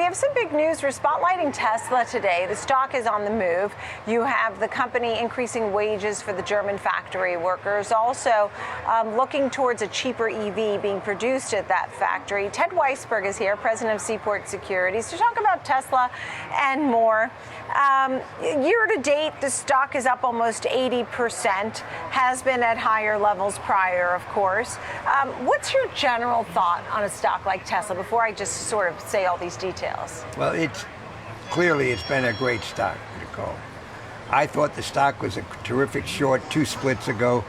have some big news. We're spotlighting Tesla today. The stock is on the move. You have the company increasing wages for the German factory workers, also looking towards a cheaper EV being produced at that factory. Ted Weisberg is here, president of Seaport Securities, to talk about Tesla and more. Year to date, the stock is up almost 80%, has been at higher levels prior, of course. What's your general thought on a stock like Tesla before I just sort of say all these details? Well, it's been a great stock, Nicole. I thought the stock was a terrific short 2 splits ago.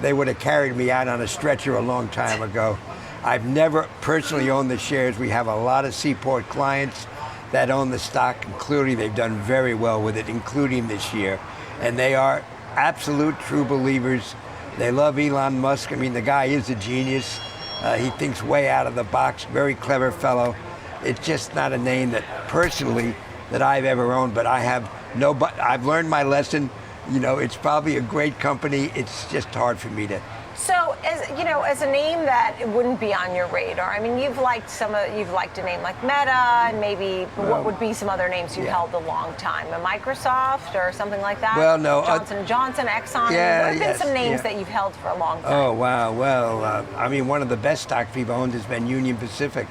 They would have carried me out on a stretcher a long time ago. I've never personally owned the shares. We have a lot of Seaport clients that own the stock, and clearly they've done very well with it, including this year. And they are absolute true believers. They love Elon Musk. I mean, the guy is a genius. He thinks way out of the box, very clever fellow. It's just not a name that personally that I've ever owned, but I've learned my lesson. You know, it's probably a great company. It's just hard for me to. So, as a name that wouldn't be on your radar, I mean, you've liked a name like Meta, and maybe what would be some other names you've held a long time, a Microsoft or something like that? Well, no, Johnson & Johnson, Exxon. What have been some names that you've held for a long time? Oh wow, well, I mean, one of the best stocks we've owned has been Union Pacific,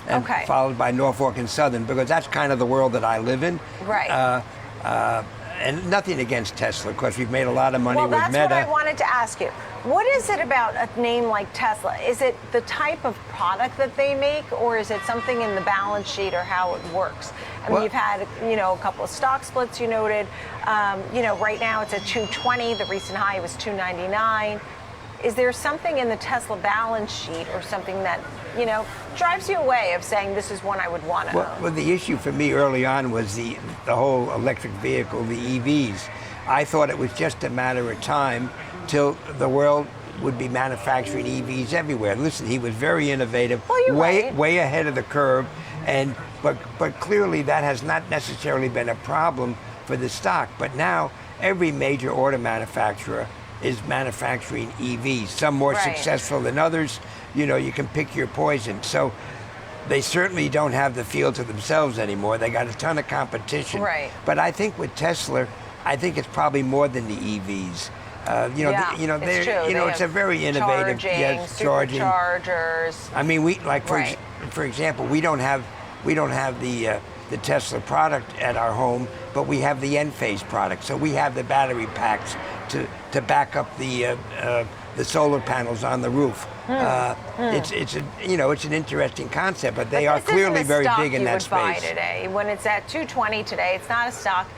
and followed by Norfolk and Southern, because that's kind of the world that I live in. Right. And nothing against Tesla, because we've made a lot of money with Meta. Well, that's what I wanted to ask you. What is it about a name like Tesla? Is it the type of product that they make, or is it something in the balance sheet or how it works? I mean, you've had, a couple of stock splits you noted. Right now it's at 220. The recent high was 299. Is there something in the Tesla balance sheet or something that, drives you away of saying this is one I would want to own? Well, the issue for me early on was the whole electric vehicle, the EVs. I thought it was just a matter of time till the world would be manufacturing EVs everywhere. Listen, he was very innovative, way ahead of the curve, but clearly that has not necessarily been a problem for the stock. But now every major auto manufacturer is manufacturing EVs, some more successful than others. You can pick your poison. So they certainly don't have the field to themselves anymore. They got a ton of competition. Right. But I think with Tesla, I think it's probably more than the EVs. It's true. It's a very innovative charging, superchargers. I mean, for example, we don't have the Tesla product at our home, but we have the Enphase product. So we have the battery packs to back up the solar panels on the roof. It's an interesting concept, but they are clearly very big in that space. Buy today when it's at 220 today. It's not a stock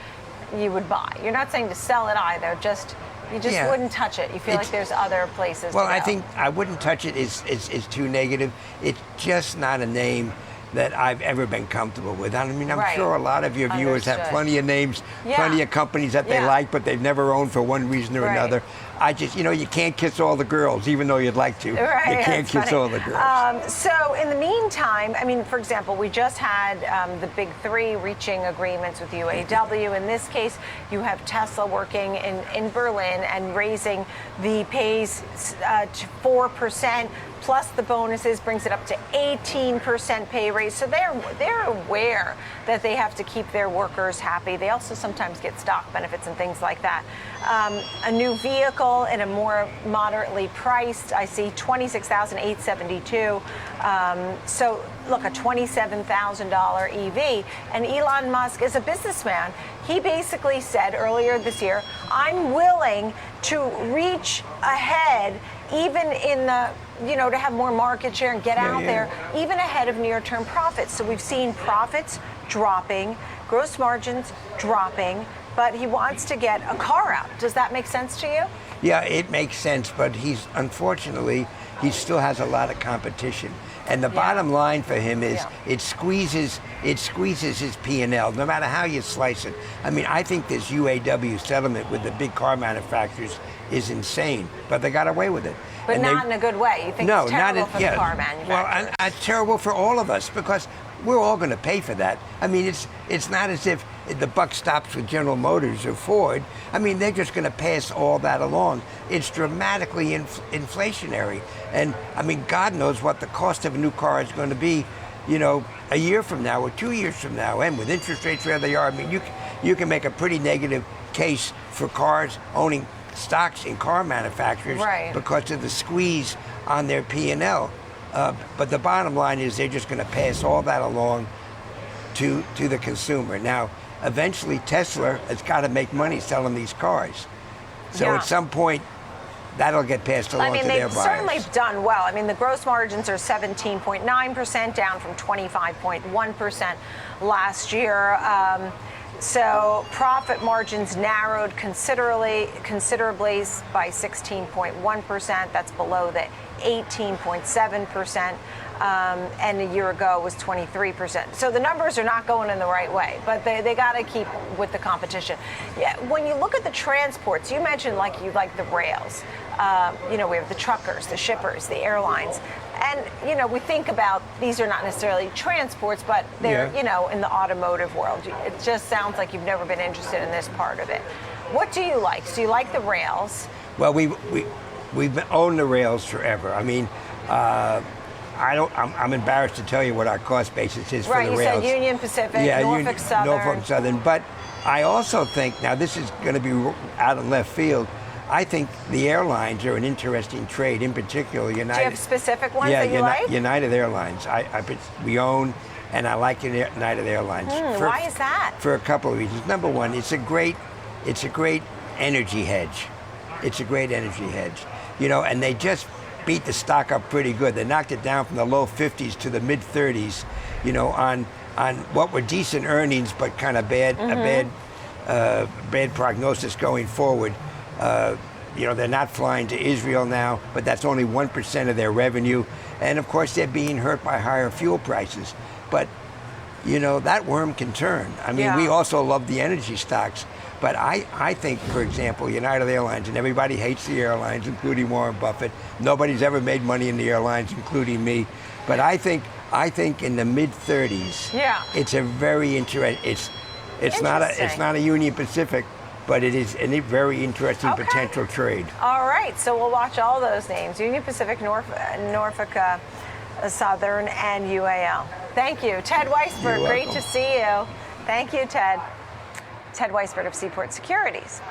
you would buy. You're not saying to sell it either. You just wouldn't touch it. You feel like there's other places. Well, to go. I think I wouldn't touch it is too negative. It's just not a name that I've ever been comfortable with. I mean, I'm sure a lot of your viewers have plenty of names, plenty of companies that they like, but they've never owned for one reason or another. I just, you can't kiss all the girls, even though you'd like to. Right, you can't kiss all the girls. So in the meantime, I mean, for example, we just had the big three reaching agreements with UAW. In this case, you have Tesla working in Berlin and raising the pays to 4%. Plus the bonuses brings it up to 18% pay raise. So they're aware that they have to keep their workers happy. They also sometimes get stock benefits and things like that. A new vehicle and a more moderately priced, I see $26,872. So look, a $27,000 EV. And Elon Musk is a businessman. He basically said earlier this year, I'm willing to reach ahead even in the, to have more market share and get out there, even ahead of near-term profits. So we've seen profits dropping, gross margins dropping, but he wants to get a car out. Does that make sense to you? Yeah, it makes sense, but unfortunately, he still has a lot of competition. And the bottom line for him is it squeezes his P&L, no matter how you slice it. I mean, I think this UAW settlement with the big car manufacturers is insane, but they got away with it. But not in a good way. You think it's terrible for the car manufacturers? Well, it's terrible for all of us, because we're all going to pay for that. I mean, it's not as if the buck stops with General Motors or Ford. I mean, they're just going to pass all that along. It's dramatically inflationary. And I mean, God knows what the cost of a new car is going to be, a year from now or 2 years from now, and with interest rates where they are, I mean, you can make a pretty negative case for cars owning stocks in car manufacturers because of the squeeze on their P&L. But the bottom line is they're just going to pass all that along to the consumer. Now, eventually Tesla has got to make money selling these cars. So at some point, that'll get passed along to their buyers. They've certainly done well. I mean, the gross margins are 17.9%, down from 25.1% last year. So profit margins narrowed considerably by 16.1%. That's below the 18.7%. And a year ago was 23%. So the numbers are not going in the right way, but they got to keep with the competition. Yeah, when you look at the transports, you mentioned you like the rails. We have the truckers, the shippers, the airlines. And, we think about these are not necessarily transports, but they're, in the automotive world. It just sounds like you've never been interested in this part of it. What do you like? Do you like the rails? Well, we've owned the rails forever. I mean, I'm embarrassed to tell you what our cost basis is for the rails. Right, you said Union Pacific, Norfolk Southern. Norfolk Southern. But I also think, now this is going to be out of left field, I think the airlines are an interesting trade, in particular United. Do you have specific ones that you like? United Airlines. We own, and I like United Airlines. Why is that? For a couple of reasons. Number one, it's a great energy hedge. It's a great energy hedge. And they just beat the stock up pretty good. They knocked it down from the low 50s to the mid 30s, on what were decent earnings, but kind of bad prognosis going forward. They're not flying to Israel now, but that's only 1% of their revenue. And of course, they're being hurt by higher fuel prices. But, that worm can turn. I mean, we also love the energy stocks. But I think, for example, United Airlines, and everybody hates the airlines, including Warren Buffett. Nobody's ever made money in the airlines, including me. But I think in the mid 30s, it's a very interesting. It's not a Union Pacific, but it is a very interesting potential trade. All right, so we'll watch all those names: Union Pacific, Norfolk Southern, and UAL. Thank you, Ted Weisberg. Great to see you. Thank you, Ted. Ted Weisberg of Seaport Securities.